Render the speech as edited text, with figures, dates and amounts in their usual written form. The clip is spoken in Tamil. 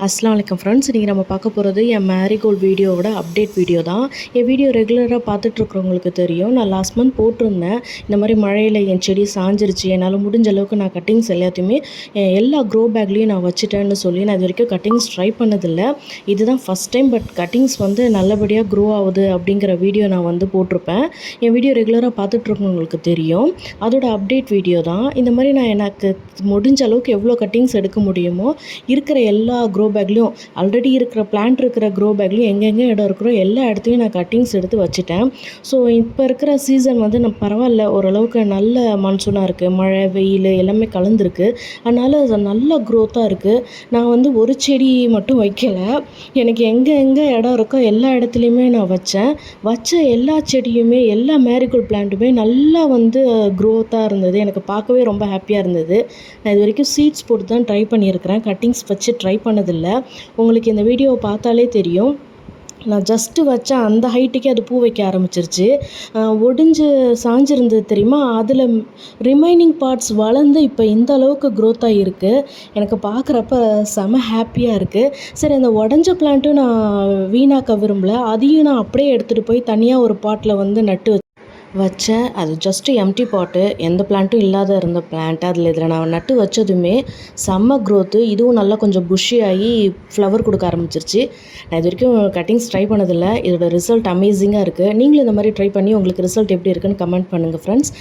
அஸ்ஸலாமு அலைக்கும் ஃப்ரெண்ட்ஸ். இன்றைக்கி நம்ம பார்க்க போகிறது என் மேரிகோல்டு வீடியோவோட அப்டேட் வீடியோ தான். என் வீடியோ ரெகுலராக பார்த்துட்ருக்குறவங்களுக்கு தெரியும். நான் லாஸ்ட் மந்த் போட்டிருந்தேன், இந்த மாதிரி மழையில் என் செடி சாஞ்சிருச்சு, என்னால் முடிஞ்ச அளவுக்கு நான் கட்டிங்ஸ் எல்லாத்தையுமே எல்லா க்ரோ பேக்லேயும் நான் வச்சுட்டேன்னு சொல்லி நான் இது வரைக்கும் கட்டிங்ஸ் ட்ரை பண்ணதில்லை. இதுதான் ஃபஸ்ட் டைம். பட் கட்டிங்ஸ் வந்து நல்லபடியாக க்ரோ ஆகுது அப்படிங்கிற வீடியோ நான் வந்து போட்டிருப்பேன். என் வீடியோ ரெகுலராக பார்த்துட்ருக்கவங்களுக்கு தெரியும். அதோட அப்டேட் வீடியோ தான். இந்த மாதிரி நான் எனக்கு முடிஞ்ச அளவுக்கு எவ்வளோ கட்டிங்ஸ் எடுக்க முடியுமோ இருக்கிற எல்லா க்ரோ பேக்லேயும், ஆல்ரெடி இருக்கிற பிளான்ட் இருக்கிற க்ரோ பேக்லேயும் எங்கெங்கே இடம் இருக்கிறோ எல்லா இடத்தையும் நான் கட்டிங்ஸ் எடுத்து வச்சுட்டேன். ஸோ இப்போ இருக்கிற சீசன் வந்து நான் பரவாயில்ல, ஓரளவுக்கு நல்ல மான்சூனாக இருக்குது. மழை வெயில் எல்லாமே கலந்துருக்கு. அதனால் அது நல்ல க்ரோத்தாக இருக்குது. நான் வந்து ஒரு செடி மட்டும் வைக்கலை, எனக்கு எங்கே இடம் இருக்கோ எல்லா இடத்துலையுமே நான் வச்ச எல்லா செடியுமே, எல்லா மேரிகோல்டு பிளான்ட்டுமே நல்லா வந்து க்ரோத்தாக இருந்தது. எனக்கு பார்க்கவே ரொம்ப ஹாப்பியாக இருந்தது. நான் இது வரைக்கும் சீட்ஸ் போட்டு தான் ட்ரை பண்ணியிருக்கிறேன், கட்டிங்ஸ் வச்சு ட்ரை பண்ணதில்லை. உங்களுக்கு இந்த வீடியோவை பார்த்தாலே தெரியும். நான் ஜஸ்ட்டு வச்சேன், அந்த ஹைட்டுக்கே அது பூ வைக்க ஆரம்பிச்சிருச்சு. ஒடிஞ்சு சாஞ்சிருந்தது தெரியுமா, அதில் ரிமைனிங் பார்ட்ஸ் வளர்ந்து இப்போ இந்த அளவுக்கு க்ரோத்தாக இருக்குது. எனக்கு பார்க்குறப்ப செம ஹாப்பியாக இருக்குது. சரி, அந்த உடஞ்ச பிளான்ட்டும் நான் வீணாக்க விரும்பலை. அதையும் நான் அப்படியே எடுத்துகிட்டு போய் தனியாக ஒரு பாட்டில் வந்து நட்டு வச்சேன். அது ஜஸ்ட்டு எம்டி பாட்டு, எந்த பிளான்ட்டும் இல்லாத இருந்த பிளான்ட். இதில் நான் நட்டு வச்சதுமே செம்ம க்ரோத்து. இதுவும் நல்லா கொஞ்சம் புஷ்ஷி ஆகி ஃப்ளவர் கொடுக்க ஆரம்பிச்சிருச்சு. நான் இது வரைக்கும் கட்டிங்ஸ் ட்ரை பண்ணதில்லை. இதோட ரிசல்ட் அமேசிங்காக இருக்குது. நீங்களும் இந்த மாதிரி ட்ரை பண்ணி உங்களுக்கு ரிசல்ட் எப்படி இருக்குன்னு கமெண்ட் பண்ணுங்கள் ஃப்ரெண்ட்ஸ்.